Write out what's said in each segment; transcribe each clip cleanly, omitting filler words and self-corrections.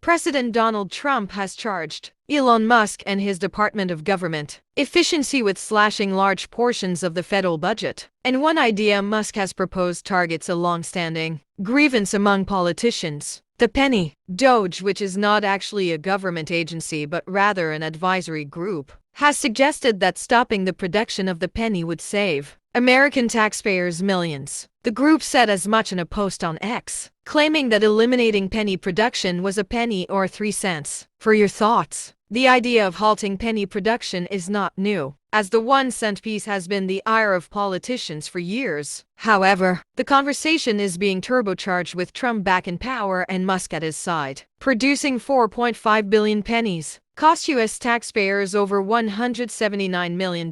President Donald Trump has charged Elon Musk and his Department of Government Efficiency with slashing large portions of the federal budget. And one idea Musk has proposed targets a long-standing grievance among politicians: the penny. DOGE, which is not actually a government agency but rather an advisory group, has suggested that stopping the production of the penny would save American taxpayers millions. The group said as much in a post on X, claiming that eliminating penny production was a penny or 3 cents. For your thoughts, the idea of halting penny production is not new, as the 1-cent piece has been the ire of politicians for years. However, the conversation is being turbocharged with Trump back in power and Musk at his side. Producing 4.5 billion pennies cost U.S. taxpayers over $179 million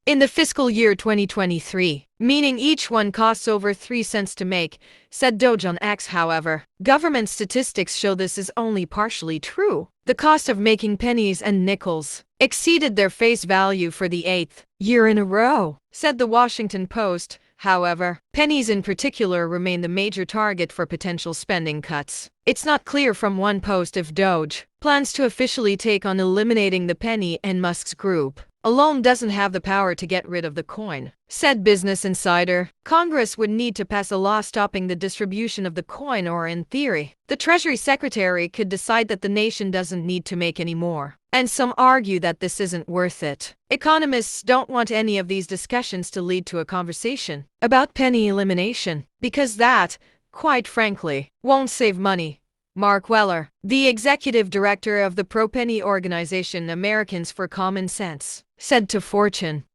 in the fiscal year 2023, meaning each one costs over 3 cents to make, said DOGE on X. However, government statistics show this is only partially true. The cost of making pennies and nickels exceeded their face value for the 8th year in a row, said the Washington Post. However, pennies in particular remain the major target for potential spending cuts. It's not clear from one post if DOGE plans to officially take on eliminating the penny, and Musk's group alone doesn't have the power to get rid of the coin, said Business Insider. Congress would need to pass a law stopping the distribution of the coin, or in theory, the Treasury Secretary could decide that the nation doesn't need to make any more. And some argue that this isn't worth it. Economists don't want any of these discussions to lead to a conversation about penny elimination, because that, quite frankly, won't save money. Mark Weller, the executive director of the pro-penny organization Americans for Common Sense, said to Fortune,